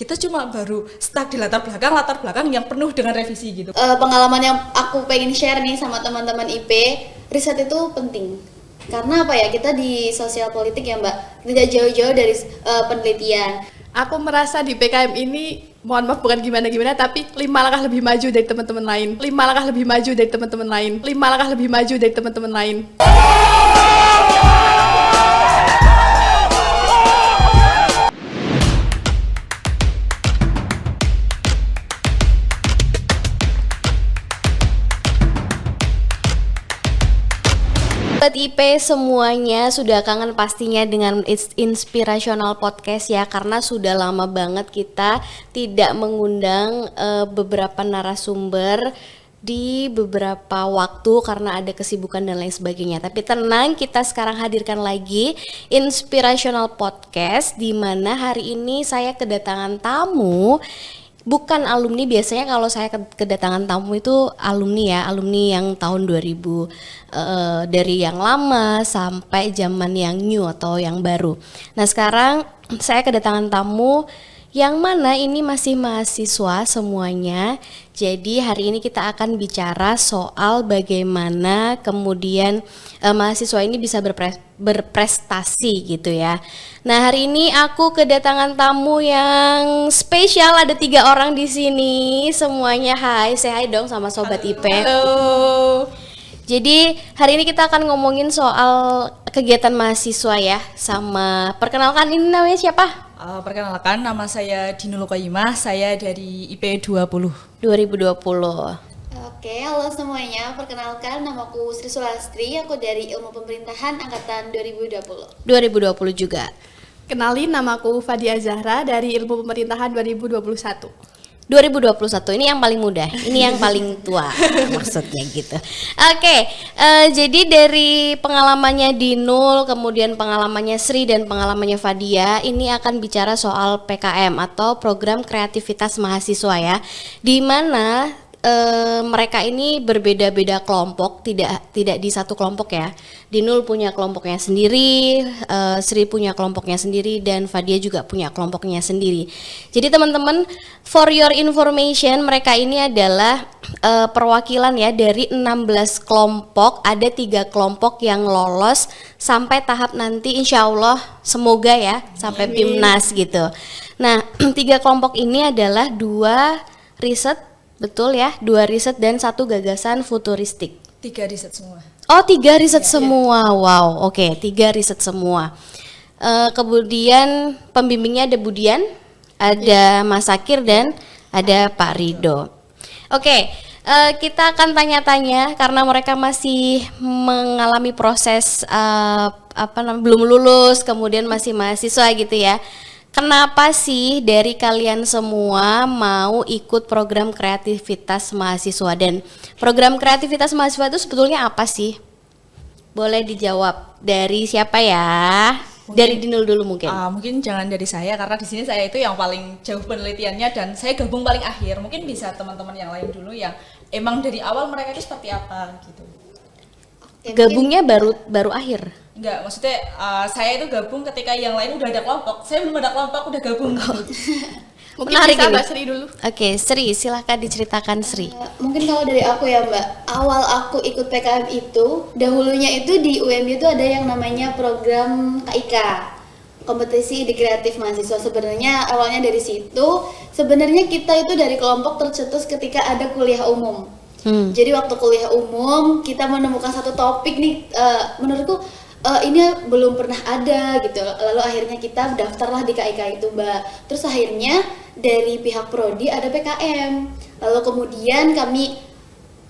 kita cuma baru stuck di latar belakang yang penuh dengan revisi gitu. Pengalaman yang aku pengen share nih sama teman-teman IP, riset itu penting. Karena apa ya, kita di sosial politik ya Mbak, tidak jauh-jauh dari penelitian. Aku merasa di PKM ini, mohon maaf bukan gimana-gimana, tapi 5 langkah lebih maju dari teman-teman lain. 5 langkah lebih maju dari teman-teman lain. 5 langkah lebih maju dari teman-teman lain. Sobat IP semuanya sudah kangen pastinya dengan Inspirational Podcast ya, karena sudah lama banget kita tidak mengundang beberapa narasumber di beberapa waktu karena ada kesibukan dan lain sebagainya. Tapi tenang, kita sekarang hadirkan lagi Inspirational Podcast, di mana hari ini saya kedatangan tamu. Bukan alumni, biasanya kalau saya kedatangan tamu itu alumni ya, alumni yang tahun 2000, dari yang lama sampai zaman yang new atau yang baru. Nah sekarang saya kedatangan tamu yang mana ini masih mahasiswa semuanya. Jadi hari ini kita akan bicara soal bagaimana kemudian mahasiswa ini bisa berprestasi gitu ya. Nah hari ini aku kedatangan tamu yang spesial, ada 3 orang di sini semuanya. Hai, say hi dong sama Sobat IP. Halo. Jadi hari ini kita akan ngomongin soal kegiatan mahasiswa ya. Sama perkenalkan, ini namanya siapa? Perkenalkan, nama saya Dinul Qayyimah, saya dari IP 20. 2020. Oke, halo semuanya. Perkenalkan, namaku Sri Sulastri. Aku dari Ilmu Pemerintahan angkatan 2020. 2020 juga. Kenalin, namaku Fadia Zahra dari Ilmu Pemerintahan 2021. 2021 ini yang paling muda, ini yang paling tua maksudnya gitu. Oke, jadi dari pengalamannya Dinul, kemudian pengalamannya Sri dan pengalamannya Fadia, ini akan bicara soal PKM atau program kreativitas mahasiswa ya, di mana mereka ini berbeda-beda kelompok, tidak di satu kelompok ya. Dinul punya kelompoknya sendiri, Sri punya kelompoknya sendiri, dan Fadia juga punya kelompoknya sendiri. Jadi teman-teman, for your information, mereka ini adalah perwakilan ya dari 16 kelompok. Ada 3 kelompok yang lolos sampai tahap nanti, insya Allah semoga ya sampai PIMNAS gitu. Nah 3 kelompok ini adalah 2 riset, betul ya, 2 riset dan 1 gagasan futuristik. 3 riset semua. Oh 3 riset semua, wow, oke, 3 riset semua. Kemudian pembimbingnya ada Budian, ada Mas Sakir dan ada Pak Rido. Oke, kita akan tanya-tanya karena mereka masih mengalami proses belum lulus, kemudian masih mahasiswa gitu ya. Kenapa sih dari kalian semua mau ikut program kreativitas mahasiswa, dan program kreativitas mahasiswa itu sebetulnya apa sih? Boleh dijawab dari siapa ya? Dari Dinul dulu mungkin. Mungkin jangan dari saya karena di sini saya itu yang paling jauh penelitiannya dan saya gabung paling akhir. Mungkin bisa teman-teman yang lain dulu yang emang dari awal mereka itu seperti apa gitu. Gabungnya baru akhir. Enggak, maksudnya saya itu gabung ketika yang lain udah ada kelompok. Saya belum ada kelompok, udah gabung. Mungkin Menarik bisa ini. Mbak Sri dulu. Oke, Sri, silahkan diceritakan Sri. Mungkin kalau dari aku ya Mbak, awal aku ikut PKM itu, dahulunya itu di UMY itu ada yang namanya program KIK, kompetisi ide kreatif mahasiswa. Sebenarnya awalnya dari situ. Sebenarnya kita itu dari kelompok tercetus ketika ada kuliah umum. Jadi waktu kuliah umum kita menemukan satu topik nih, menurutku ini belum pernah ada gitu. Lalu akhirnya kita daftarlah di KIK itu Mbak. Terus akhirnya dari pihak prodi ada PKM. Lalu kemudian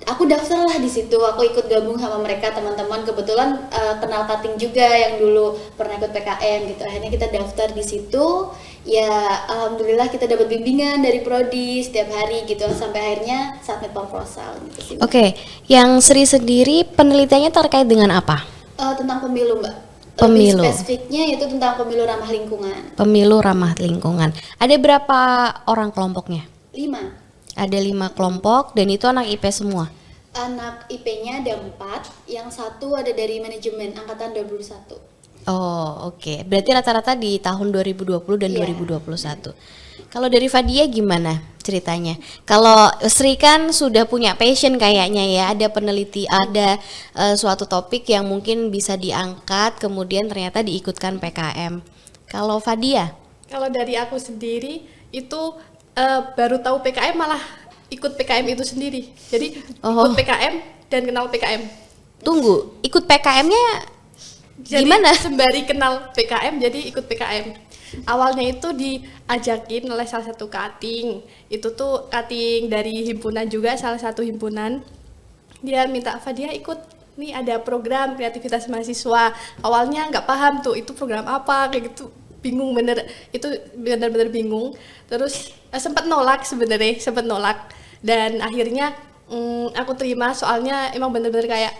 aku daftarlah di situ. Aku ikut gabung sama mereka, teman-teman. Kebetulan kenal Kating juga yang dulu pernah ikut PKM gitu. Akhirnya kita daftar di situ. Ya alhamdulillah kita dapat bimbingan dari prodi setiap hari gitu sampai akhirnya submit proposal gitu sih. Oke, yang Sri sendiri penelitiannya terkait dengan apa? Tentang pemilu Mbak. Pemilu. Lebih spesifiknya itu tentang pemilu ramah lingkungan. Pemilu ramah lingkungan. Ada berapa orang kelompoknya? 5. Ada 5 kelompok dan itu anak IP semua? Anak IP-nya ada 4, yang 1 ada dari manajemen angkatan 2021. Oh oke, berarti rata-rata di tahun 2020 dan 2021. Kalau dari Fadia gimana ceritanya? Kalau Sri kan sudah punya passion kayaknya ya, ada suatu topik yang mungkin bisa diangkat kemudian ternyata diikutkan PKM. Kalau Fadia? Kalau dari aku sendiri itu baru tahu PKM malah ikut PKM itu sendiri. Jadi ikut PKM dan kenal PKM. Tunggu, ikut PKM-nya Jadi gimana? sembari kenal PKM jadi ikut PKM. Awalnya itu diajakin oleh salah satu cutting. Itu tuh cutting dari himpunan juga, salah satu himpunan. Dia minta Fadia ikut, nih ada program kreativitas mahasiswa. Awalnya nggak paham tuh itu program apa kayak gitu. Bingung bener, itu bener-bener bingung. Terus sempat nolak sebenarnya, dan akhirnya aku terima soalnya emang bener-bener kayak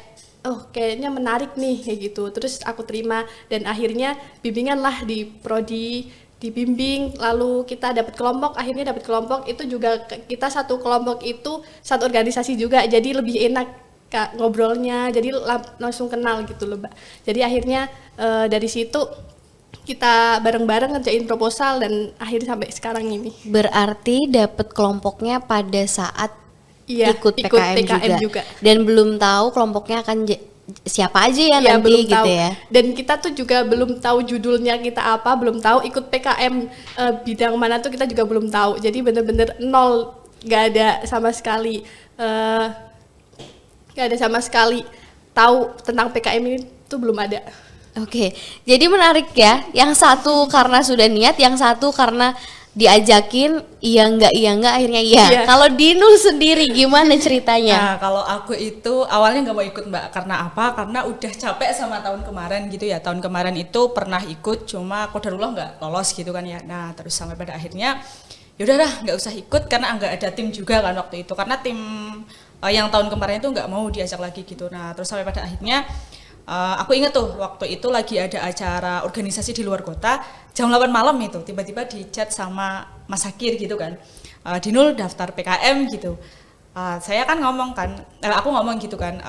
kayaknya menarik nih kayak gitu. Terus aku terima dan akhirnya bimbingan lah di prodi, dibimbing, lalu kita dapat kelompok. Akhirnya dapat kelompok itu juga kita satu kelompok itu satu organisasi juga, jadi lebih enak Kak ngobrolnya, jadi langsung kenal gitu loh Mbak. Jadi akhirnya dari situ kita bareng-bareng ngerjain proposal dan akhirnya sampai sekarang ini. Berarti dapat kelompoknya pada saat ikut PKM juga. Dan belum tahu kelompoknya akan siapa aja ya nanti belum gitu tahu. ya. Dan kita tuh juga belum tahu judulnya kita apa, belum tahu ikut PKM bidang mana tuh kita juga belum tahu. Jadi bener-bener nol, nggak ada sama sekali tahu tentang PKM ini tuh belum ada. Oke, jadi menarik ya. Yang satu karena sudah niat, yang satu karena diajakin iya enggak akhirnya iya. Kalau Dinul sendiri gimana ceritanya? Nah, kalau aku itu awalnya nggak mau ikut Mbak, karena apa? Karena udah capek sama tahun kemarin gitu ya. Tahun kemarin itu pernah ikut, cuma qadarullah nggak lolos gitu kan ya. Nah, terus sampai pada akhirnya yaudahlah nggak usah ikut karena nggak ada tim juga kan waktu itu. Karena tim yang tahun kemarin itu nggak mau diajak lagi gitu. Nah, terus sampai pada akhirnya aku ingat tuh waktu itu lagi ada acara organisasi di luar kota jam 8 malam itu tiba-tiba di chat sama Mas Hakir gitu kan, Dinul daftar PKM gitu. Saya kan ngomong kan, aku ngomong gitu kan,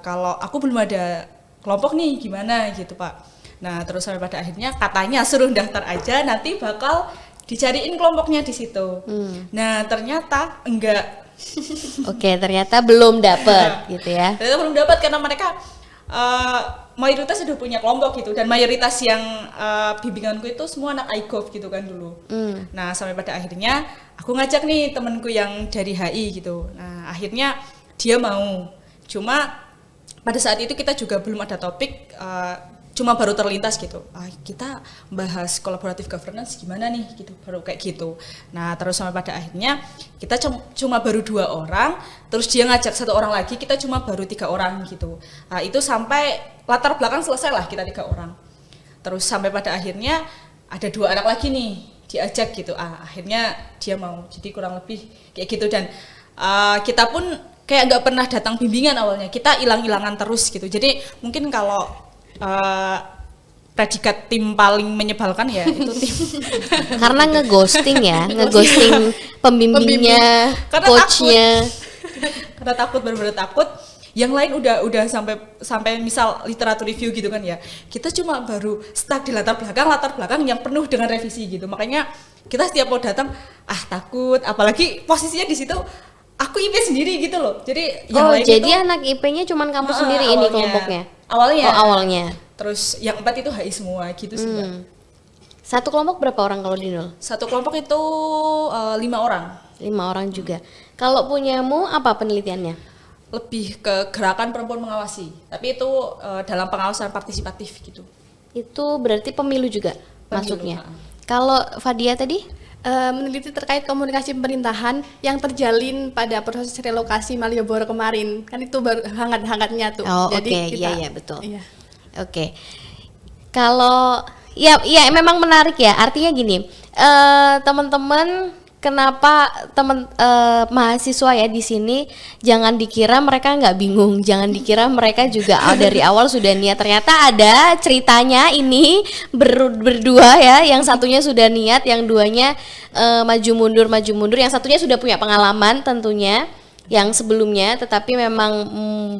kalau aku belum ada kelompok nih gimana gitu Pak. Nah terus sampai pada akhirnya katanya suruh daftar aja nanti bakal dicariin kelompoknya di situ. Nah ternyata enggak. Oke, ternyata belum dapet gitu ya. Ternyata belum dapat karena mereka mayoritas sudah punya kelompok gitu, dan mayoritas yang bimbinganku itu semua anak iGov gitu kan dulu. Nah sampai pada akhirnya aku ngajak nih temenku yang dari HI gitu. Nah akhirnya dia mau, cuma pada saat itu kita juga belum ada topik, cuma baru terlintas gitu, kita bahas collaborative governance gimana nih gitu, baru kayak gitu. Nah terus sampai pada akhirnya kita cuma baru 2 orang, terus dia ngajak 1 orang lagi, kita cuma baru 3 orang gitu. Nah itu sampai latar belakang selesai lah kita 3 orang. Terus sampai pada akhirnya ada 2 anak lagi nih diajak gitu, akhirnya dia mau, jadi kurang lebih kayak gitu. Dan kita pun kayak nggak pernah datang bimbingan awalnya, kita hilang-hilangan terus gitu. Jadi mungkin kalau predikat tim paling menyebalkan ya itu tim karena ngeghosting ya, ngeghosting pembimbingnya, coachnya. Karena takut, benar-benar takut. Yang lain udah sampai misal literatur review gitu kan ya, kita cuma baru stuck di latar belakang yang penuh dengan revisi gitu. Makanya kita setiap mau datang takut, apalagi posisinya di situ aku IP sendiri gitu loh. Jadi yang lain jadi itu, anak IP-nya cuma kamu sendiri ini kelompoknya. Awalnya. Terus yang 4 itu HI semua gitu sih Mbak. Satu kelompok berapa orang kalau Dinul? Satu kelompok itu 5 orang. 5 orang juga. Kalau punyamu apa penelitiannya? Lebih ke gerakan perempuan mengawasi, tapi itu dalam pengawasan partisipatif gitu. Itu berarti pemilu juga masuknya. Kalau Fadia tadi? Meneliti terkait komunikasi pemerintahan yang terjalin pada proses relokasi Malioboro kemarin, kan itu baru hangat-hangatnya tuh. Jadi iya betul. Iya. Oke. Kalau ya memang menarik ya. Artinya gini, teman-teman, kenapa mahasiswa ya di sini jangan dikira mereka nggak bingung, jangan dikira mereka juga dari awal sudah niat. Ternyata ada ceritanya ini berdua ya, yang satunya sudah niat, yang duanya maju mundur, yang satunya sudah punya pengalaman tentunya yang sebelumnya, tetapi memang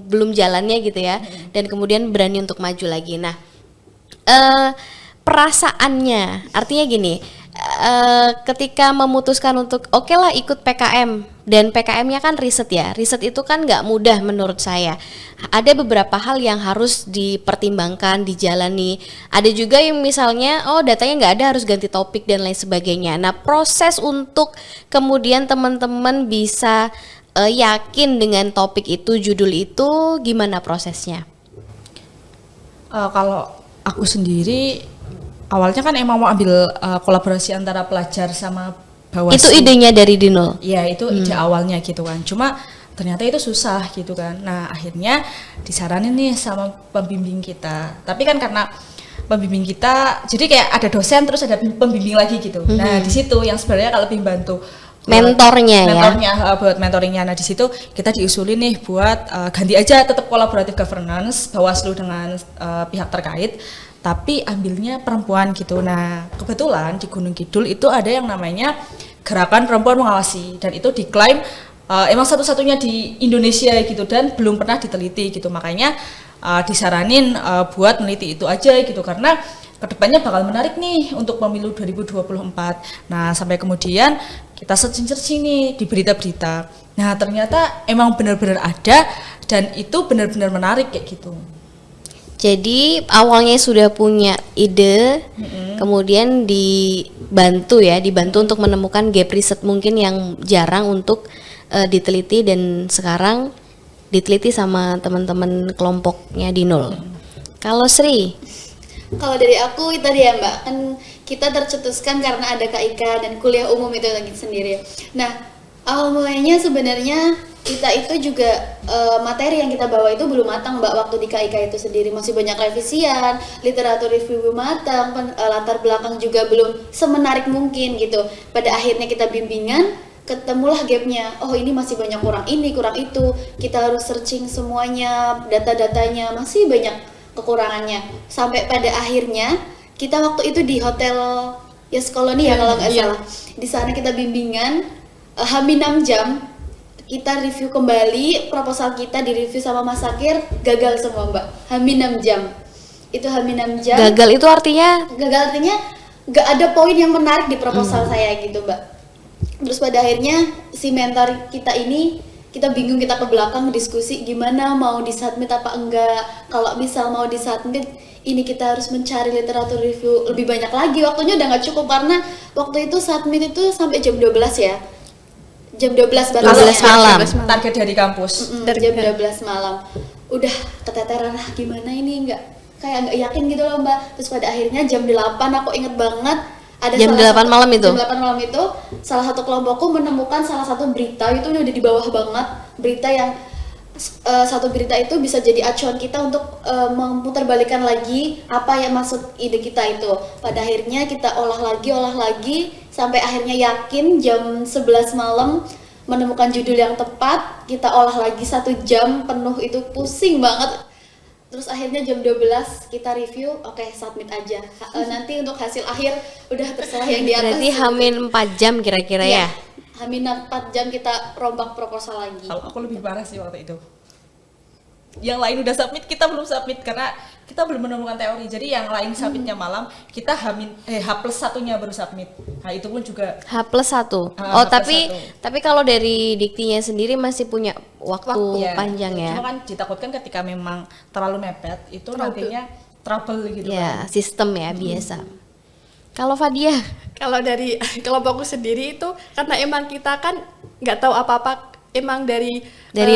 belum jalannya gitu ya, dan kemudian berani untuk maju lagi. Nah, perasaannya, artinya gini. ketika memutuskan untuk oke lah ikut PKM, dan PKM-nya kan riset ya, riset itu kan nggak mudah menurut saya. Ada beberapa hal yang harus dipertimbangkan, dijalani. Ada juga yang misalnya datanya nggak ada, harus ganti topik dan lain sebagainya. Nah, proses untuk kemudian teman-teman bisa yakin dengan topik itu, judul itu, gimana prosesnya? Kalau aku sendiri awalnya kan emang mau ambil kolaborasi antara pelajar sama Bawaslu. Itu idenya dari Dinul? Iya, itu ide awalnya gitu kan. Cuma ternyata itu susah gitu kan. Nah, akhirnya disaranin nih sama pembimbing kita. Tapi kan karena pembimbing kita, jadi kayak ada dosen terus ada pembimbing lagi gitu. Nah, di situ yang sebenarnya kalau lebih bantu mentornya buat mentoringnya. Nah, di situ kita diusulin nih buat ganti aja, tetap kolaboratif governance Bawaslu dengan pihak terkait, tapi ambilnya perempuan gitu. Nah, kebetulan di Gunung Kidul itu ada yang namanya Gerakan Perempuan Mengawasi, dan itu diklaim emang satu-satunya di Indonesia gitu, dan belum pernah diteliti gitu. Makanya disaranin buat meneliti itu aja gitu, karena kedepannya bakal menarik nih untuk pemilu 2024. Nah, sampai kemudian kita searching nih di berita-berita. Nah, ternyata emang benar-benar ada, dan itu benar-benar menarik kayak gitu. Jadi awalnya sudah punya ide, kemudian dibantu untuk menemukan gap riset mungkin yang jarang untuk diteliti, dan sekarang diteliti sama teman-teman kelompoknya Dinul. Kalau Sri? Kalau dari aku itu tadi ya Mbak, kan kita tercetuskan karena ada KIK dan kuliah umum itu lagi sendiri. Nah, awal mulainya sebenarnya kita itu juga materi yang kita bawa itu belum matang Mbak, waktu di KIK itu sendiri masih banyak revisian, literatur review belum matang, latar belakang juga belum semenarik mungkin gitu. Pada akhirnya kita bimbingan, ketemulah gapnya. Oh, ini masih banyak kurang ini, kurang itu. Kita harus searching semuanya, data-datanya masih banyak kekurangannya. Sampai pada akhirnya kita waktu itu di hotel Yes Colony ya kalau nggak salah. Di sana kita bimbingan hamin 6 jam. Kita review kembali proposal kita, direview sama Mas Sakir, gagal semua Mbak. Hamin 6 jam. Itu hamin 6 jam. Gagal itu artinya? Gagal artinya nggak ada poin yang menarik di proposal saya gitu Mbak. Terus pada akhirnya si mentor kita ini, kita bingung, kita ke belakang diskusi gimana mau disubmit apa enggak. Kalau misal mau disubmit, ini kita harus mencari literatur review lebih banyak lagi. Waktunya udah nggak cukup karena waktu itu submit itu sampai jam 12 ya. Jam 12 malam. Target dari kampus. Jam 12 malam. Udah keteteran lah, gimana ini kayak nggak yakin gitu loh Mbak. Terus pada akhirnya jam 8 aku inget banget, ada jam 8 malam itu? Jam 8 malam itu salah satu kelompokku menemukan salah satu berita, itu udah di bawah banget. Berita yang satu berita itu bisa jadi acuan kita untuk memutarbalikkan lagi apa yang maksud ide kita itu. Pada akhirnya kita olah lagi sampai akhirnya yakin jam 11 malam menemukan judul yang tepat. Kita olah lagi 1 jam penuh, itu pusing banget. Terus akhirnya jam 12 kita review, oke, submit aja. Nanti untuk hasil akhir udah terserah yang di atas. Berarti hamin 4 jam kira-kira ya? Hamin 4 jam kita rombak proposal lagi. Kalau aku lebih parah sih waktu itu. Yang lain udah submit, kita belum submit karena kita belum menemukan teori. Jadi yang lain submitnya malam, kita H+1-nya baru submit. Nah, itu pun juga H+1. Tapi kalau dari diktinya sendiri masih punya waktu panjang ya. Cuma kan ditakutkan ketika memang terlalu mepet itu nantinya trouble gitu ya, kan. Sistem ya biasa. Kalau Fadia? Kalau dari kelompokku sendiri itu karena emang kita kan nggak tahu apa-apa, emang dari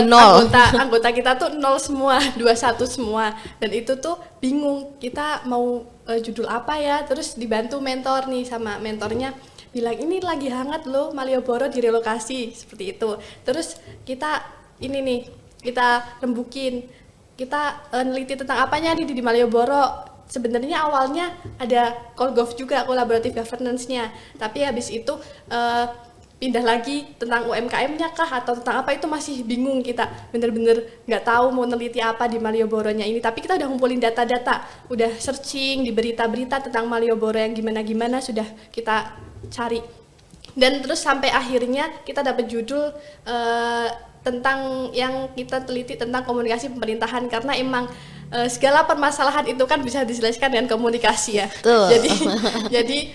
nol. anggota kita tuh 0 semua, 21 semua, dan itu tuh bingung kita mau judul apa ya. Terus dibantu mentor nih, sama mentornya bilang ini lagi hangat loh Malioboro direlokasi seperti itu. Terus kita kita rembukin, kita neliti tentang apanya nih di Malioboro. Sebenarnya awalnya ada Kolgov juga, collaborative governance-nya, tapi habis itu pindah lagi tentang UMKM-nya kah atau tentang apa, itu masih bingung. Kita bener-bener nggak tahu mau neliti apa di Malioboro-nya ini, tapi kita udah ngumpulin data-data, udah searching di berita-berita tentang Malioboro yang gimana-gimana sudah kita cari, dan terus sampai akhirnya kita dapat judul tentang yang kita teliti tentang komunikasi pemerintahan, karena emang segala permasalahan itu kan bisa diselesaikan dengan komunikasi ya. Tuh. Jadi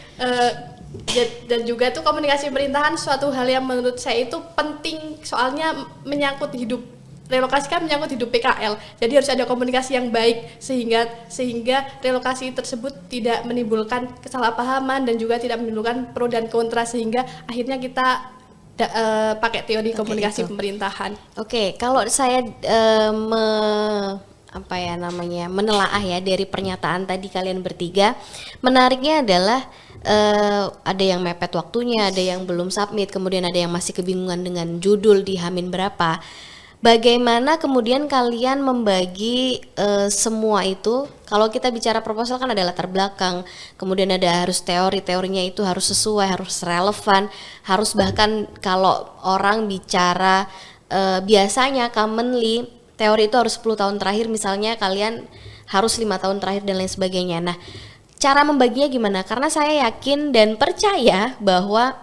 Dan juga tuh komunikasi pemerintahan suatu hal yang menurut saya itu penting, soalnya menyangkut hidup, relokasi kan menyangkut hidup PKL, jadi harus ada komunikasi yang baik sehingga relokasi tersebut tidak menimbulkan kesalahpahaman dan juga tidak menimbulkan pro dan kontra, sehingga akhirnya kita pakai teori komunikasi pemerintahan. Oke, kalau saya menelaah ya dari pernyataan tadi kalian bertiga, menariknya adalah ada yang mepet waktunya, ada yang belum submit, kemudian ada yang masih kebingungan dengan judul di Hamin berapa. Bagaimana kemudian kalian membagi semua itu? Kalau kita bicara proposal kan ada latar belakang, kemudian ada harus teorinya itu harus sesuai, harus relevan, harus bahkan kalau orang bicara biasanya commonly teori itu harus 10 tahun terakhir, misalnya kalian harus 5 tahun terakhir dan lain sebagainya. Nah, cara membaginya gimana? Karena saya yakin dan percaya bahwa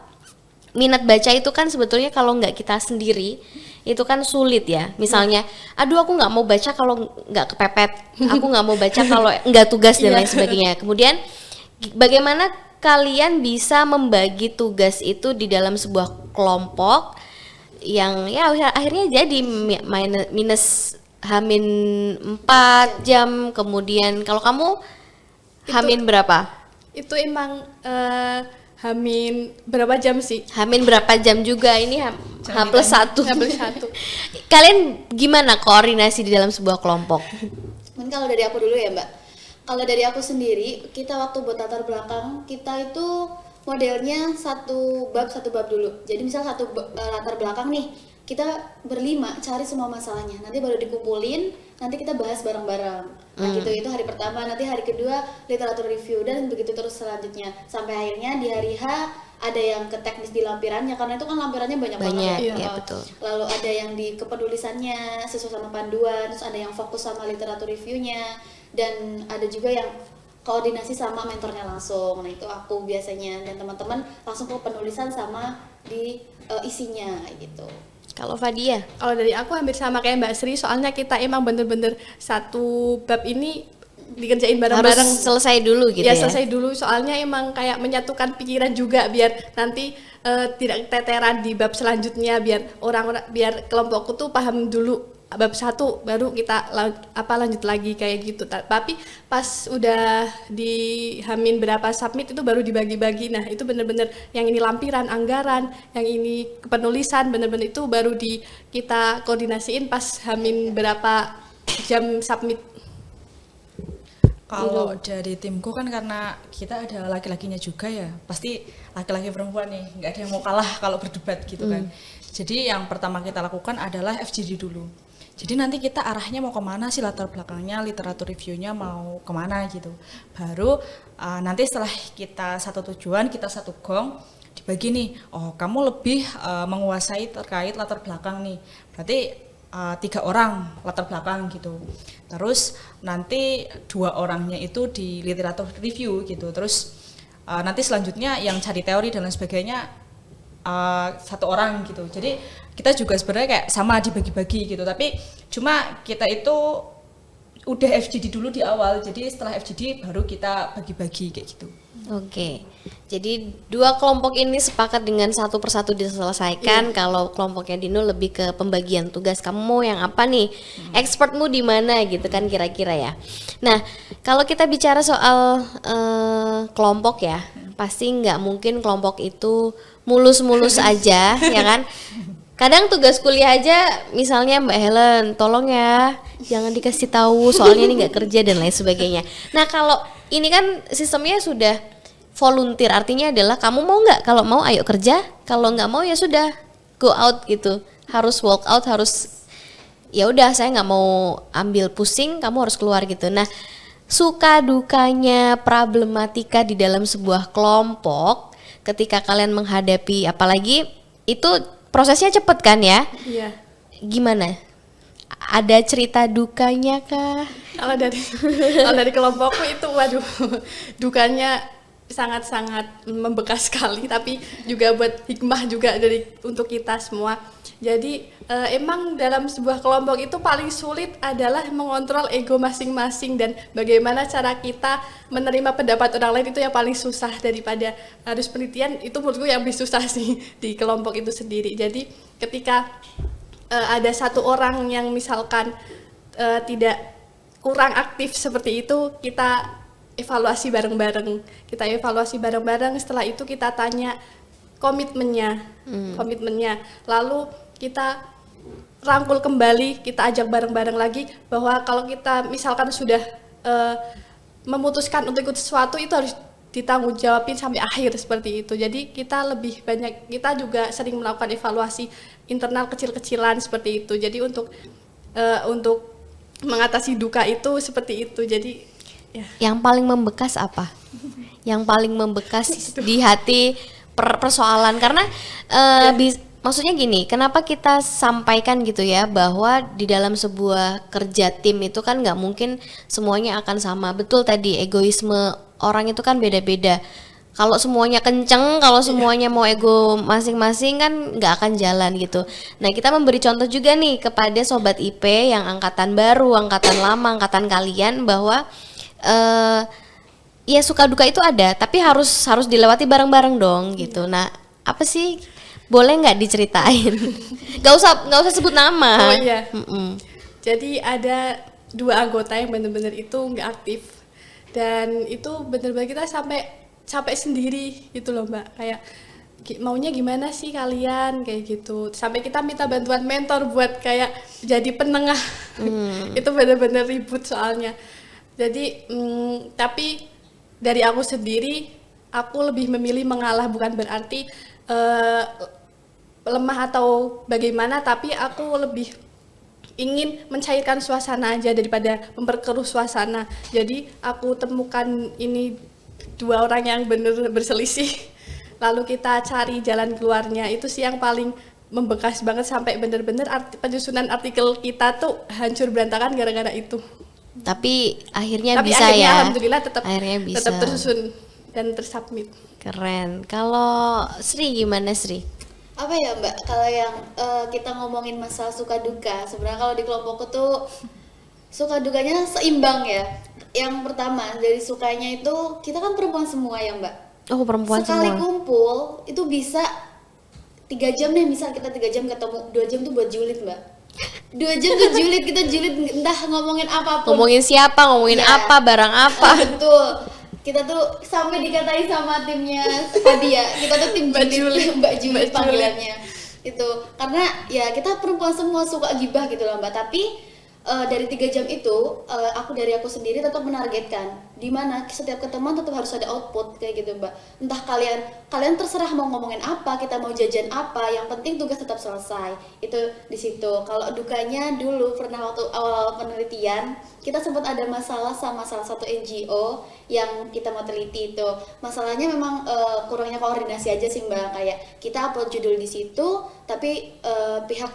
minat baca itu kan sebetulnya kalau nggak kita sendiri itu kan sulit ya. Misalnya, aduh aku nggak mau baca kalau nggak kepepet, aku nggak mau baca kalau nggak tugas dan lain sebagainya. Kemudian bagaimana kalian bisa membagi tugas itu di dalam sebuah kelompok yang ya akhirnya jadi minus Hamin 4 jam, kemudian kalau kamu Hamin berapa? Itu emang Hamin berapa jam sih? Hamin berapa jam juga, ini H+1. H+1. Kalian gimana koordinasi di dalam sebuah kelompok? Mungkin kalau dari aku dulu ya Mbak. Kalau dari aku sendiri, kita waktu buat latar belakang, kita itu modelnya satu bab dulu. Jadi misal latar belakang nih, kita berlima cari semua masalahnya. Nanti baru dikumpulin, nanti kita bahas bareng-bareng. Nah gitu, itu hari pertama. Nanti hari kedua literatur review dan begitu terus selanjutnya. Sampai akhirnya di hari H ada yang ke teknis di lampirannya, karena itu kan lampirannya banyak banget. Iya, betul. Lalu ada yang di kepenulisannya sesuai sama panduan, terus ada yang fokus sama literatur reviewnya, dan ada juga yang koordinasi sama mentornya langsung. Nah itu aku biasanya, dan teman-teman langsung ke penulisan sama di isinya gitu. Kalau Fadia? Kalau dari aku hampir sama kayak Mbak Sri, soalnya kita emang bener-bener satu bab ini dikerjain bareng-bareng. Harus selesai dulu gitu ya? Ya selesai dulu, soalnya emang kayak menyatukan pikiran juga biar nanti tidak keteteran di bab selanjutnya, biar kelompokku tuh paham dulu bab 1 baru kita lanjut lagi kayak gitu. Tapi pas udah di Hamin berapa submit itu baru dibagi-bagi. Nah itu bener-bener yang ini lampiran anggaran, yang ini penulisan, bener-bener itu baru kita koordinasiin pas Hamin berapa jam submit. Kalau dari timku kan karena kita ada laki-lakinya juga ya, pasti laki-laki perempuan nih, nggak ada yang mau kalah kalau berdebat gitu kan. Jadi yang pertama kita lakukan adalah FGD dulu. Jadi nanti kita arahnya mau kemana sih, latar belakangnya, literatur reviewnya mau kemana gitu. Baru nanti setelah kita satu tujuan, kita satu gong, dibagi nih, oh kamu lebih menguasai terkait latar belakang nih, berarti 3 orang latar belakang gitu. Terus nanti 2 orangnya itu di literatur review gitu. Terus nanti selanjutnya yang cari teori dan lain sebagainya 1 orang gitu. Jadi kita juga sebenarnya kayak sama dibagi-bagi gitu. Tapi cuma kita itu udah FGD dulu di awal. Jadi setelah FGD baru kita bagi-bagi kayak gitu. Oke, jadi 2 kelompok ini sepakat dengan satu persatu diselesaikan. Kalau kelompoknya Dino lebih ke pembagian tugas. Kamu mau yang apa nih? Expertmu di mana gitu kan kira-kira ya. Nah, kalau kita bicara soal kelompok ya, pasti nggak mungkin kelompok itu mulus-mulus aja, ya kan? Kadang tugas kuliah aja, misalnya Mbak Helen, tolong ya, jangan dikasih tahu soalnya ini nggak kerja dan lain sebagainya. Nah, kalau ini kan sistemnya sudah volunteer, artinya adalah kamu mau nggak? Kalau mau ayo kerja, kalau nggak mau ya sudah go out gitu. Harus walk out, harus ya udah saya nggak mau ambil pusing, kamu harus keluar gitu. Nah, suka dukanya problematika di dalam sebuah kelompok ketika kalian menghadapi, apalagi itu prosesnya cepet kan ya? Iya. Gimana? Ada cerita dukanya kah? Kalau dari kelompokku itu waduh, dukanya sangat-sangat membekas sekali, tapi juga buat hikmah juga untuk kita semua. Jadi emang dalam sebuah kelompok itu paling sulit adalah mengontrol ego masing-masing, dan bagaimana cara kita menerima pendapat orang lain itu yang paling susah daripada harus penelitian. Itu menurutku yang lebih susah sih di kelompok itu sendiri. Jadi ketika ada satu orang yang misalkan tidak kurang aktif seperti itu, kita evaluasi bareng-bareng. Setelah itu kita tanya komitmennya. Lalu kita rangkul kembali, kita ajak bareng-bareng lagi bahwa kalau kita misalkan sudah memutuskan untuk ikut sesuatu, itu harus ditanggung jawabin sampai akhir seperti itu. Jadi kita juga sering melakukan evaluasi internal kecil-kecilan seperti itu. Jadi untuk mengatasi duka itu seperti itu. Jadi ya. Yang paling membekas apa? Yang paling membekas di hati persoalan, karena maksudnya gini, kenapa kita sampaikan gitu ya, bahwa di dalam sebuah kerja tim itu kan nggak mungkin semuanya akan sama. Betul tadi, egoisme orang itu kan beda-beda. Kalau semuanya kenceng, kalau semuanya mau ego masing-masing kan nggak akan jalan gitu. Nah, kita memberi contoh juga nih kepada sobat IP yang angkatan baru, angkatan lama, angkatan kalian, bahwa ya suka duka itu ada, tapi harus dilewati bareng-bareng dong gitu. Nah, apa sih, boleh nggak diceritain? Nggak usah sebut nama. Oh iya. Jadi ada 2 anggota yang benar-benar itu nggak aktif, dan itu benar-benar kita sampai capek sendiri gitu loh Mbak, kayak maunya gimana sih kalian kayak gitu, sampai kita minta bantuan mentor buat kayak jadi penengah. Itu benar-benar ribut soalnya. Jadi tapi dari aku sendiri, aku lebih memilih mengalah, bukan berarti lemah atau bagaimana, tapi aku lebih ingin mencairkan suasana aja daripada memperkeruh suasana. Jadi aku temukan ini 2 orang yang benar berselisih, lalu kita cari jalan keluarnya. Itu sih yang paling membekas banget, sampai benar-benar penyusunan artikel kita tuh hancur berantakan gara-gara itu. Tapi akhirnya alhamdulillah tetap bisa tersusun dan tersubmit. Keren. Kalau Sri gimana, Sri? Apa ya Mbak, kalau yang kita ngomongin masalah suka duka, sebenarnya kalau di kelompokku tuh suka dukanya seimbang ya. Yang pertama dari sukanya itu, kita kan perempuan semua ya Mbak. Oh, perempuan sekali semua. kumpul itu bisa 3 jam nih, misal kita 3 jam ketemu, 2 jam tuh buat julid Mbak. 2 jam tuh julid, kita julid entah ngomongin apapun. Ngomongin siapa, ngomongin apa, barang apa. Betul. Kita tuh sampai dikatain sama timnya Fadia, kita tuh tim julid, Mbak Julid panggilannya. Itu karena ya kita perempuan semua suka gibah gitu loh Mbak. Tapi dari 3 jam itu dari aku sendiri tetap menargetkan di mana setiap ketemuan tetap harus ada output kayak gitu Mbak. Entah kalian terserah mau ngomongin apa, kita mau jajan apa, yang penting tugas tetap selesai. Itu di situ. Kalau dukanya dulu pernah waktu awal penelitian, kita sempat ada masalah sama salah satu NGO yang kita mau teliti itu. Masalahnya memang kurangnya koordinasi aja sih Mbak, kayak kita upload judul di situ tapi pihak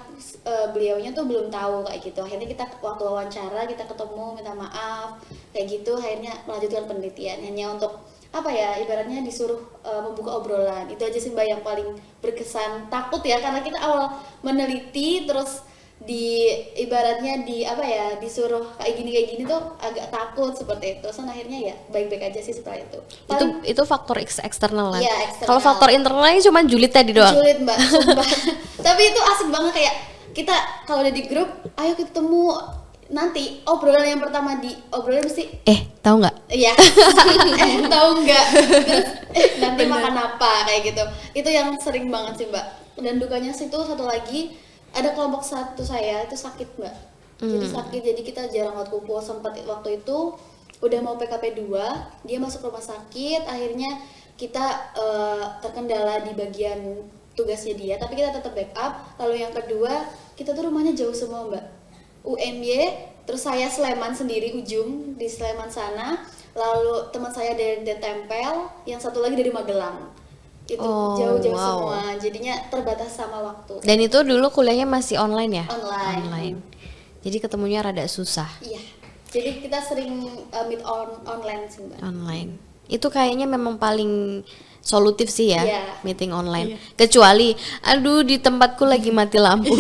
beliaunya tuh belum tahu kayak gitu. Akhirnya kita waktu wawancara kita ketemu minta maaf kayak gitu, akhirnya melanjutkan penelitian hanya untuk apa ya, ibaratnya disuruh membuka obrolan. Itu aja sih Mbak yang paling berkesan. Takut ya, karena kita awal meneliti terus ibaratnya disuruh kayak gini tuh agak takut seperti itu. Soalnya akhirnya ya baik-baik aja sih setelah itu. Itu faktor eksternal lah. Iya, eksternal. Kalau faktor internalnya cuma julid tadi doang. Julid Mbak, sumpah. Tapi itu asik banget, kayak kita kalau udah di grup, ayo ketemu, nanti obrolan yang pertama obrolan mesti tahu nggak? Iya. Tahu nggak? Terus nanti makan apa kayak gitu. Itu yang sering banget sih Mbak. Dan dukanya sih itu satu lagi, ada kelompok satu saya itu sakit Mbak. Jadi sakit, jadi kita jarang banget kumpul. Sempat waktu itu udah mau PKP 2, dia masuk rumah sakit, akhirnya kita terkendala di bagian tugasnya dia, tapi kita tetap backup. Lalu yang kedua, kita tuh rumahnya jauh semua Mbak. UMY, terus saya Sleman sendiri, ujung di Sleman sana, lalu teman saya dari Tempel, yang satu lagi dari Magelang. Itu jauh-jauh semua, jadinya terbatas sama waktu. Dan itu dulu kuliahnya masih online ya? Online. Jadi ketemunya rada susah. Iya, jadi kita sering meet online sih Mbak. Online. Itu kayaknya memang paling solutif sih ya, Iya. meeting online. Iya. Kecuali, aduh di tempatku lagi mati lampu.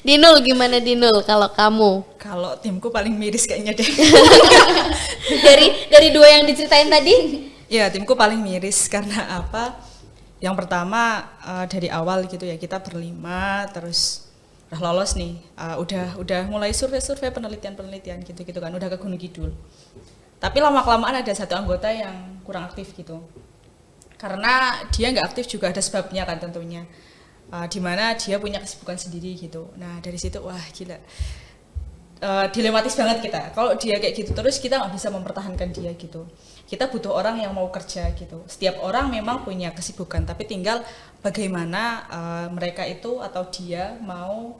Dinul gimana Dinul kalau kamu? Kalau timku paling miris kayaknya deh. Dari dua yang diceritain tadi? Ya, timku paling miris karena apa? Yang pertama dari awal gitu ya, kita berlima terus udah lolos nih, udah mulai survei penelitian gitu kan, udah ke Gunung Kidul. Tapi lama-kelamaan ada satu anggota yang kurang aktif gitu. Karena dia nggak aktif juga ada sebabnya kan tentunya. Di mana dia punya kesibukan sendiri gitu. Nah, dari situ wah gila. Dilematis banget kita. Kalau dia kayak gitu terus kita nggak bisa mempertahankan dia gitu. Kita butuh orang yang mau kerja gitu. Setiap orang memang punya kesibukan, tapi tinggal bagaimana mereka itu atau dia mau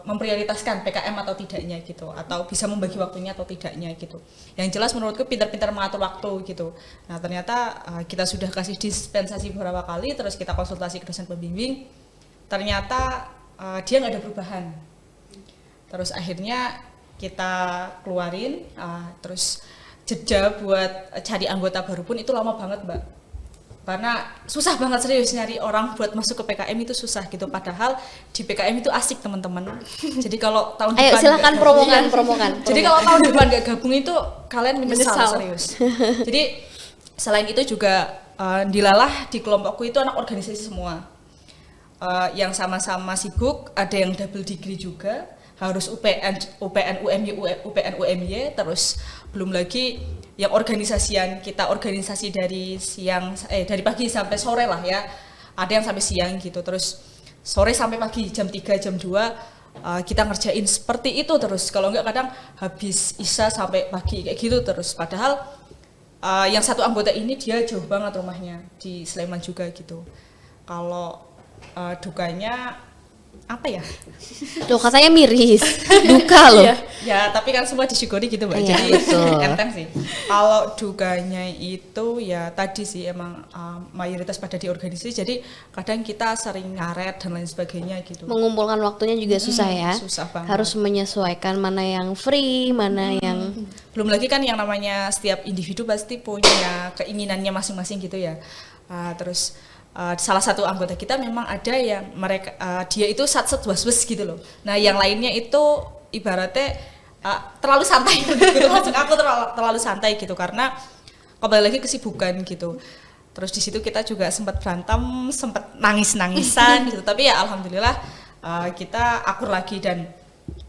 memprioritaskan PKM atau tidaknya gitu, atau bisa membagi waktunya atau tidaknya gitu. Yang jelas menurutku pintar-pintar mengatur waktu gitu. Nah ternyata kita sudah kasih dispensasi beberapa kali, terus kita konsultasi ke dosen pembimbing, ternyata dia nggak ada perubahan. Terus akhirnya kita keluarin, terus jeda buat cari anggota baru pun itu lama banget Mbak. Karena susah banget serius nyari orang buat masuk ke PKM itu susah gitu. Padahal di PKM itu asik teman-teman. Jadi kalau tahun Ayo depan silakan nggak gabung- promokan. Jadi kalau tahun depan nggak gabung itu kalian menyesal Menyesal. serius. Jadi selain itu juga dilalah di kelompokku itu anak organisasi semua. Yang sama-sama sibuk, ada yang double degree juga, harus UPN UMY, UPN UMY, terus belum lagi yang organisasian, kita organisasi dari dari pagi sampai sore lah ya. Ada yang sampai siang gitu, terus sore sampai pagi jam 3, jam 2 kita ngerjain seperti itu terus. Kalau enggak kadang habis isya sampai pagi kayak gitu terus. Padahal yang satu anggota ini dia jauh banget rumahnya di Sleman juga gitu. Kalau dukanya apa ya? Loh katanya miris, duka loh. Ya tapi kan semua disyukuri gitu Mbak. Iya, Jadi betul. enteng sih. Kalau dukanya itu ya tadi sih emang mayoritas pada di organisasi. Jadi kadang kita sering ngaret dan lain sebagainya gitu. Mengumpulkan waktunya juga susah ya. Susah banget. Harus menyesuaikan mana yang free, mana yang Belum lagi kan yang namanya setiap individu pasti punya keinginannya masing-masing gitu ya. Terus salah satu anggota kita memang ada yang mereka dia itu sat-set was-was gitu loh. Nah yang lainnya itu ibaratnya terlalu santai gitu. Maksud aku terlalu santai gitu karena kembali lagi kesibukan gitu. Terus di situ kita juga sempat berantem, sempat nangis-nangisan gitu. Tapi ya alhamdulillah kita akur lagi dan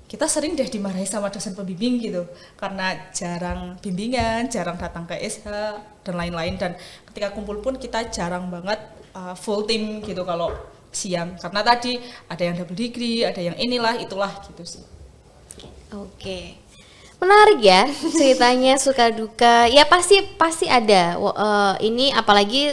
kita sering deh dimarahi sama dosen pembimbing gitu karena jarang bimbingan, jarang datang ke SH dan lain-lain. Dan ketika kumpul pun kita jarang banget full team gitu kalau siang karena tadi ada yang double degree, ada yang inilah itulah gitu sih. Oke. Menarik ya ceritanya, suka duka. Ya pasti ada. Ini apalagi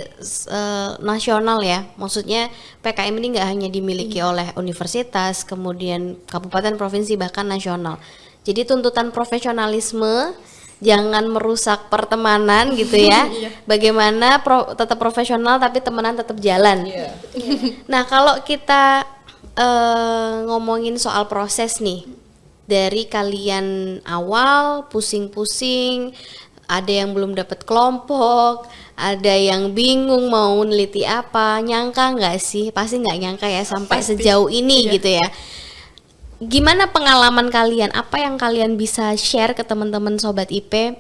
nasional ya. Maksudnya PKM ini nggak hanya dimiliki oleh universitas, kemudian kabupaten, provinsi, bahkan nasional. Jadi tuntutan profesionalisme, jangan merusak pertemanan gitu ya. Bagaimana tetap profesional tapi temenan tetap jalan. Nah kalau kita ngomongin soal proses nih, dari kalian awal pusing-pusing, ada yang belum dapat kelompok, ada yang bingung mau neliti apa, nyangka nggak sih? Pasti nggak nyangka ya sampai sejauh ini gitu ya. Gimana pengalaman kalian? Apa yang kalian bisa share ke teman-teman Sobat IP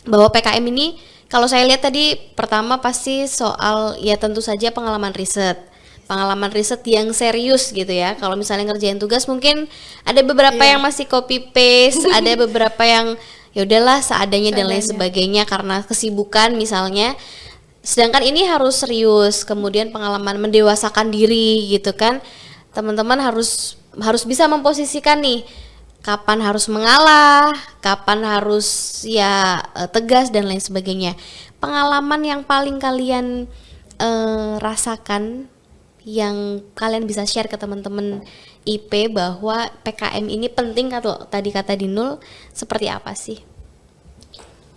bahwa PKM ini, kalau saya lihat tadi pertama pasti soal ya tentu saja pengalaman riset yang serius gitu ya. Kalau misalnya ngerjain tugas mungkin ada beberapa yang masih copy paste, ada beberapa yang ya udahlah seadanya dan lain sebagainya karena kesibukan misalnya. Sedangkan ini harus serius, kemudian pengalaman mendewasakan diri gitu kan. Teman-teman harus bisa memposisikan nih kapan harus mengalah, kapan harus ya tegas dan lain sebagainya. Pengalaman yang paling kalian rasakan, yang kalian bisa share ke teman-teman IP bahwa PKM ini penting atau tadi kata Dinul, seperti apa sih?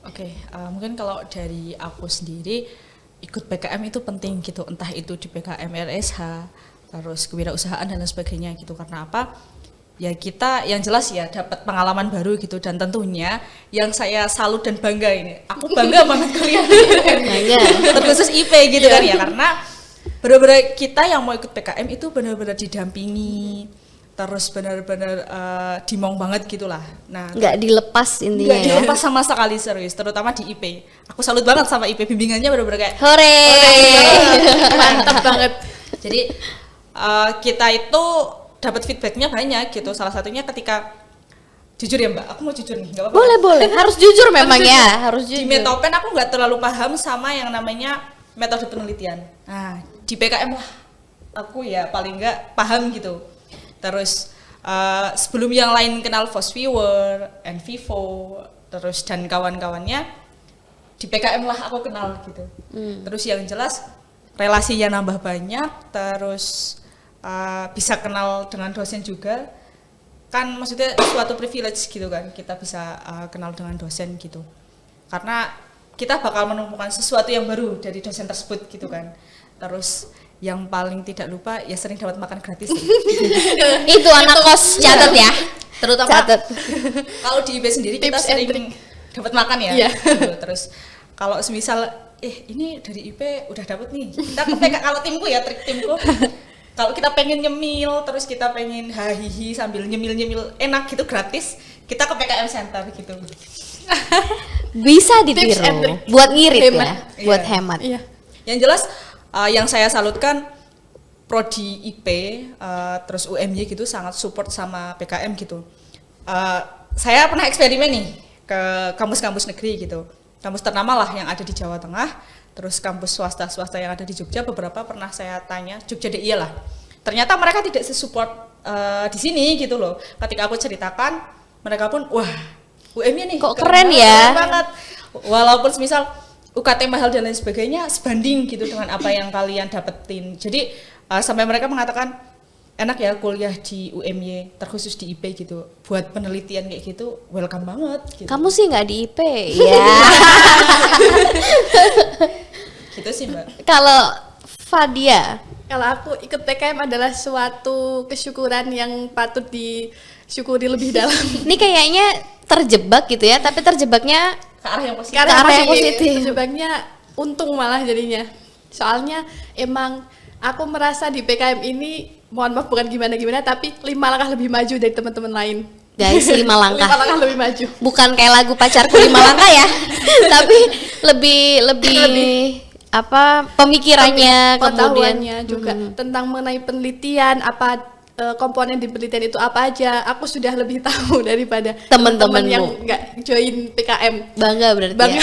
Oke, mungkin kalau dari aku sendiri ikut PKM itu penting gitu, entah itu di PKM LSH, terus kewirausahaan dan lain sebagainya gitu. Karena apa? ya kita yang jelas ya dapat pengalaman baru gitu, dan tentunya yang saya salut dan bangga ini, aku bangga banget kuliah di UM terkhusus IP gitu kan ya, karena benar-benar kita yang mau ikut PKM itu benar-benar didampingi, terus benar-benar dimong banget gitulah. Nah, nggak dilepas intinya nggak dilepas sama sekali, serius, terutama di IP. Aku salut banget sama IP, bimbingannya benar-benar kayak hore, Mantap banget. jadi kita itu dapat feedbacknya banyak gitu. Salah satunya ketika, jujur ya Mbak, aku mau jujur nih, nggak apa-apa. boleh harus jujur memang ya, harus Di jujur. Metopen aku nggak terlalu paham sama yang namanya metode penelitian. Nah, di PKM lah aku ya paling nggak paham gitu. Terus sebelum yang lain kenal Fosviewer, Envivo, terus dan kawan-kawannya, di PKM lah aku kenal gitu. Terus yang jelas relasinya nambah banyak, terus bisa kenal dengan dosen juga, kan maksudnya suatu privilege gitu kan, kita bisa kenal dengan dosen gitu, karena kita bakal menemukan sesuatu yang baru dari dosen tersebut gitu kan. Terus yang paling tidak lupa ya sering dapat makan gratis. Itu anak kos catat ya, Terutama catat. kalau di IB sendiri kita Tips and sering dapat makan ya. Iya. Gitu. Terus kalau semisal ini dari IP udah dapat nih, kita ke PK, kalau timku ya, trik timku, kalau kita pengen nyemil, terus kita pengen hahihi sambil nyemil-nyemil enak gitu gratis, kita ke PKM Center gitu. Bisa Tips and ditiru trick. buat ngirit Hemat. ya, buat Iya. hemat. Iya. Yang jelas yang saya salutkan prodi IP terus UMY gitu sangat support sama PKM gitu. Saya pernah eksperimen nih ke kampus-kampus negeri gitu, kampus ternama lah yang ada di Jawa Tengah, terus kampus swasta yang ada di Jogja, beberapa pernah saya tanya, Jogja DI lah. Ternyata mereka tidak sesupport di sini gitu loh. Ketika aku ceritakan, mereka pun wah UMY nih Kok keren ya? keren banget. Walaupun misal UKT mahal dan lain sebagainya sebanding gitu dengan apa yang kalian dapetin. Jadi sampai mereka mengatakan enak ya kuliah di UMY terkhusus di IP gitu. Buat penelitian kayak gitu welcome banget gitu. Kamu sih nggak di IP ya. Gitu sih Mbak. Kalau Fadia, Kalau aku ikut PKM adalah suatu kesyukuran yang patut disyukuri lebih dalam. ini kayaknya terjebak gitu ya, tapi terjebaknya Ke arah yang positif. Karena arah yang positif. Terjebaknya untung malah jadinya. Soalnya emang aku merasa di PKM ini, mohon maaf bukan gimana-gimana, tapi 5 langkah lebih maju dari teman-teman lain. guys 5 langkah. 5 langkah lebih maju. Bukan kayak lagu pacarku 5 langkah ya, tapi lebih apa pemikirannya, kemudian Pengetahuannya juga tentang mengenai penelitian, apa komponen di penelitian itu apa aja. Aku sudah lebih tahu daripada teman-teman yang nggak join PKM. bangga berarti Bangga,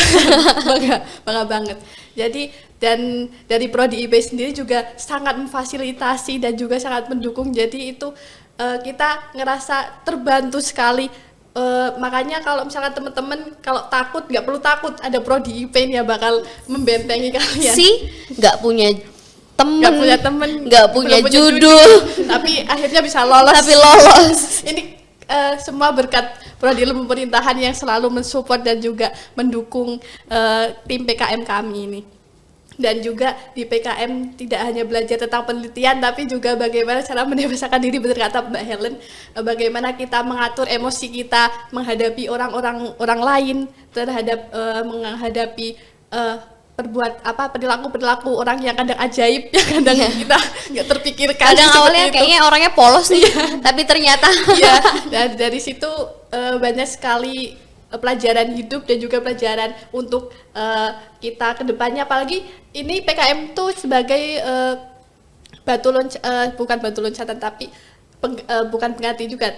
ya. bangga banget. Jadi dan dari prodi IP sendiri juga sangat memfasilitasi dan juga sangat mendukung. Jadi itu kita ngerasa terbantu sekali. Makanya kalau misalkan teman-teman kalau takut, nggak perlu takut, ada prodi IP yang bakal membentengi kalian. nggak punya temen, Nggak punya temen, nggak punya belum judul, tapi akhirnya bisa lolos. tapi lolos. Ini semua berkat prodi ilmu pemerintahan yang selalu mensupport dan juga mendukung tim PKM kami ini. Dan juga di PKM tidak hanya belajar tentang penelitian, tapi juga bagaimana cara mendewasakan diri, benar kata Mbak Helen, bagaimana kita mengatur emosi kita menghadapi orang lain, terhadap menghadapi perilaku orang yang kadang ajaib, yang kadang kita nggak terpikirkan. Kadang awalnya itu. kayaknya orangnya polos nih, tapi ternyata Iya, dan dari situ banyak sekali pelajaran hidup dan juga pelajaran untuk kita ke depannya. Apalagi ini PKM tuh sebagai bukan batu loncatan, tapi bukan pengganti juga,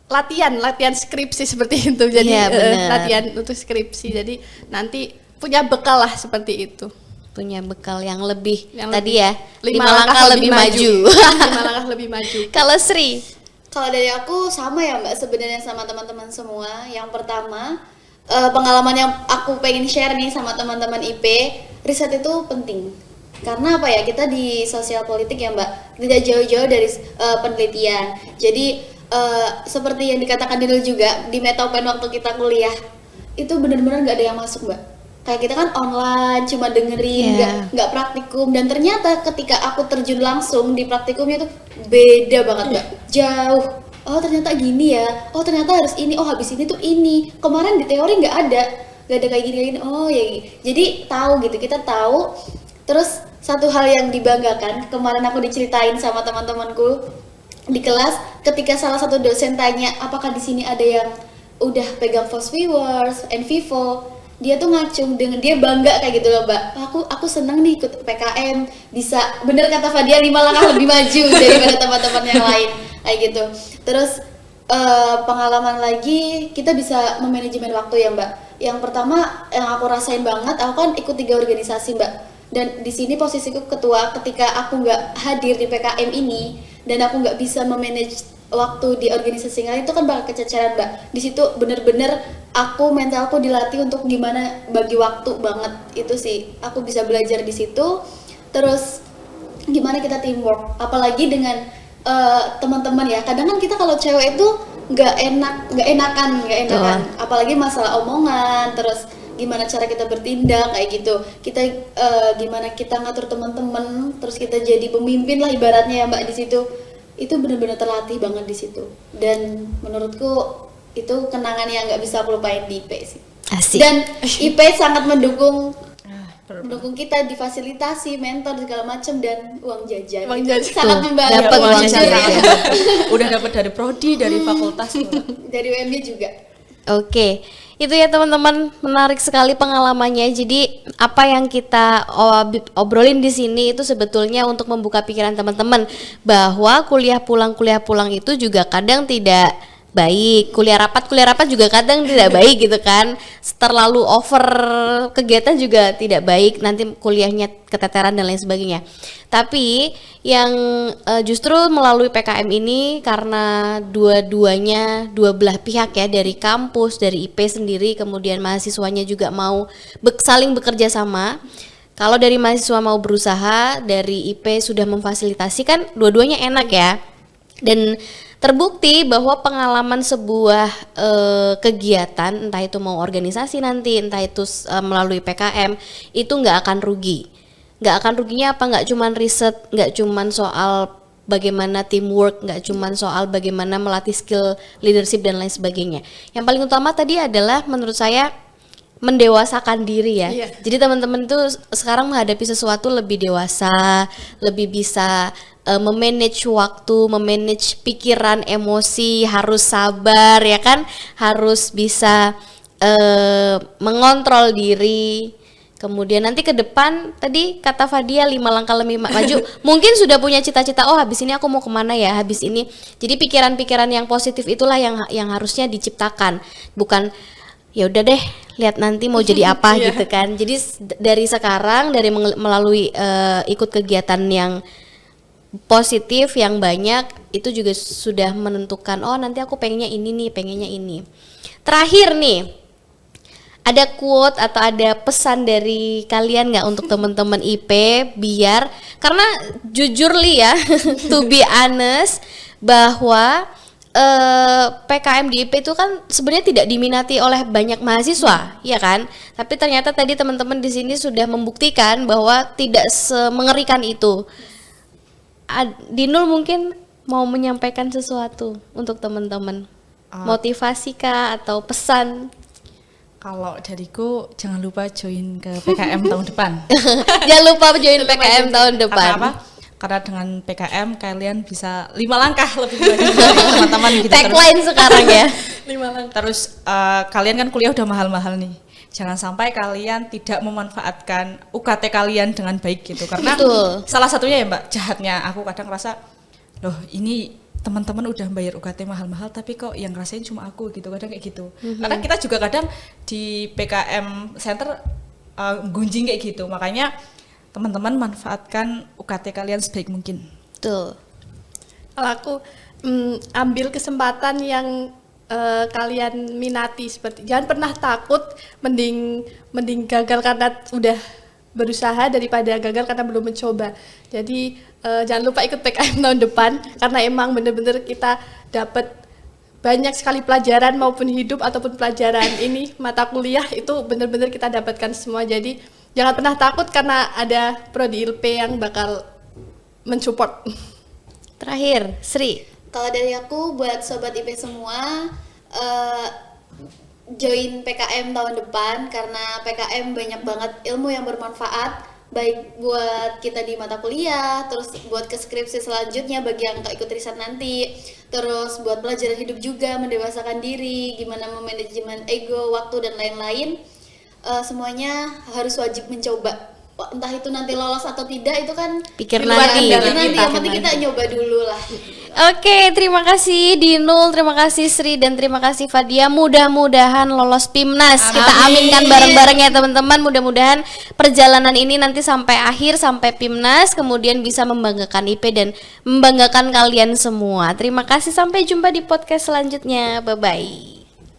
latihan skripsi seperti itu. Jadi Iya, benar. latihan untuk skripsi. Jadi nanti punya bekal lah seperti itu. punya bekal yang lebih Yang tadi lebih- ya, 5 5 langkah lebih maju. 5 langkah lebih maju. Kalau Sri, Kalau dari aku sama ya Mbak, sebenarnya sama teman-teman semua. Yang pertama, pengalaman yang aku pengen share nih sama teman-teman IP, riset itu penting. Karena apa ya, kita di sosial politik ya Mbak, tidak jauh-jauh dari penelitian. Jadi seperti yang dikatakan Dinul juga, di Metopen waktu kita kuliah, itu benar-benar nggak ada yang masuk Mbak. Kayak kita kan online, cuma dengerin, nggak praktikum. Dan ternyata ketika aku terjun langsung di praktikumnya tuh beda banget Mbak, jauh. oh ternyata gini ya, oh ternyata harus ini, oh habis ini tuh ini, kemarin di teori nggak ada kayak gini, oh ya, jadi tahu gitu, kita tahu. Terus satu hal yang dibanggakan, kemarin aku diceritain sama teman-temanku di kelas, ketika salah satu dosen tanya apakah di sini ada yang udah pegang Fast Viewers, Envivo, dia tuh ngacung dengan dia bangga kayak gitu loh, Mbak. Aku seneng nih ikut PKM, bisa bener kata Fadia 5 langkah lebih maju daripada teman-teman yang lain kayak gitu. Terus pengalaman lagi, kita bisa memanajemen waktu ya, Mbak. Yang pertama yang aku rasain banget, aku kan ikut 3 organisasi, Mbak. Dan di sini posisiku ketua, ketika aku nggak hadir di PKM ini dan aku nggak bisa memanage waktu di organisasi lain, itu kan bakal kececeran, Mbak. Di situ bener-bener mentalku dilatih untuk gimana bagi waktu banget. Itu sih aku bisa belajar di situ. Terus gimana kita teamwork, apalagi dengan teman-teman ya. Kadang kan kita kalau cewek itu nggak enakan, apalagi masalah omongan, terus gimana cara kita bertindak kayak gitu. Kita gimana kita ngatur teman-teman, terus kita jadi pemimpin lah ibaratnya ya, Mbak, di situ. Itu benar-benar terlatih banget di situ. Dan menurutku itu kenangan yang nggak bisa aku lupain di IP sih. Asik. Dan IP sangat mendukung kita difasilitasi, mentor segala macam, dan uang jajan. Sangat membantu. Dapat uang jajan. Udah dapat dari prodi, dari fakultas, dari UMY juga. Oke, itu ya teman-teman, menarik sekali pengalamannya. Jadi apa yang kita obrolin di sini itu sebetulnya untuk membuka pikiran teman-teman bahwa kuliah pulang itu juga kadang tidak baik. Kuliah rapat juga kadang tidak baik gitu kan. Terlalu over kegiatan juga tidak baik, nanti kuliahnya keteteran dan lain sebagainya. Tapi yang justru melalui PKM ini, karena dua belah pihak ya, dari kampus, dari IP sendiri, kemudian mahasiswanya juga mau saling bekerja sama. Kalau dari mahasiswa mau berusaha, dari IP sudah memfasilitasi, kan dua-duanya enak ya. Dan terbukti bahwa pengalaman sebuah kegiatan, entah itu mau organisasi nanti, entah itu melalui PKM, itu nggak akan rugi. Nggak akan ruginya apa? Nggak cuman riset, nggak cuman soal bagaimana teamwork, nggak cuman soal bagaimana melatih skill leadership dan lain sebagainya. Yang paling utama tadi adalah menurut saya mendewasakan diri ya. Iya. Jadi teman-teman tuh sekarang menghadapi sesuatu lebih dewasa, lebih bisa memanage waktu, memanage pikiran, emosi, harus sabar ya kan, harus bisa mengontrol diri. Kemudian nanti ke depan, tadi kata Fadia 5 langkah lebih maju, mungkin sudah punya cita-cita, oh habis ini aku mau kemana ya, habis ini. Jadi pikiran-pikiran yang positif itulah yang harusnya diciptakan, bukan ya udah deh lihat nanti mau jadi apa gitu kan. Jadi dari sekarang, dari melalui ikut kegiatan yang positif yang banyak, itu juga sudah menentukan, oh nanti aku pengennya ini nih, pengennya ini. Terakhir nih, ada quote atau ada pesan dari kalian nggak untuk teman-teman IP, biar, karena jujur Li ya, to be honest, bahwa PKM di IP itu kan sebenarnya tidak diminati oleh banyak mahasiswa, ya kan? Tapi ternyata tadi teman-teman di sini sudah membuktikan bahwa tidak semengerikan itu. Dinul mungkin mau menyampaikan sesuatu untuk teman-teman, motivasi kah atau pesan? Kalau dariku jangan lupa join ke PKM tahun depan. Jangan lupa join PKM tahun depan. Karena apa? Karena dengan PKM kalian bisa 5 langkah lebih maju dari teman-teman gitu. Tagline sekarang ya. 5 langkah. Terus kalian kan kuliah udah mahal-mahal nih. Jangan sampai kalian tidak memanfaatkan UKT kalian dengan baik gitu. Karena Betul. salah satunya ya Mbak, jahatnya aku kadang rasa, loh ini teman-teman udah bayar UKT mahal-mahal tapi kok yang ngerasain cuma aku gitu, kadang kayak gitu. Karena kita juga kadang di PKM Center gunjing kayak gitu, makanya teman-teman manfaatkan UKT kalian sebaik mungkin. Betul. Kalau aku ambil kesempatan yang kalian minati, seperti jangan pernah takut, mending gagal karena udah berusaha daripada gagal karena belum mencoba. Jadi jangan lupa ikut PKM tahun depan, karena emang bener-bener kita dapat banyak sekali pelajaran, maupun hidup ataupun pelajaran ini mata kuliah itu bener-bener kita dapatkan semua. Jadi jangan pernah takut karena ada prodi ILP yang bakal mensupport. Terakhir, Sri. Kalau dari aku buat sobat IP semua, join PKM tahun depan karena PKM banyak banget ilmu yang bermanfaat, baik buat kita di mata kuliah, terus buat ke skripsi selanjutnya bagi yang ikut riset nanti, terus buat pelajaran hidup juga, mendewasakan diri, gimana memanajemen ego, waktu dan lain-lain. Semuanya harus wajib mencoba. Entah itu nanti lolos atau tidak itu kan Pikir di luar nanti. kendali Pikir yang penting nanti. kita nyoba dulu lah. Oke, terima kasih Dinul, terima kasih Sri, dan terima kasih Fadia. Mudah-mudahan lolos PIMNAS. Kita aminkan bareng-bareng ya teman-teman. Mudah-mudahan perjalanan ini nanti sampai akhir, sampai PIMNAS, kemudian bisa membanggakan IP dan membanggakan kalian semua. Terima kasih, sampai jumpa di podcast selanjutnya. Bye-bye.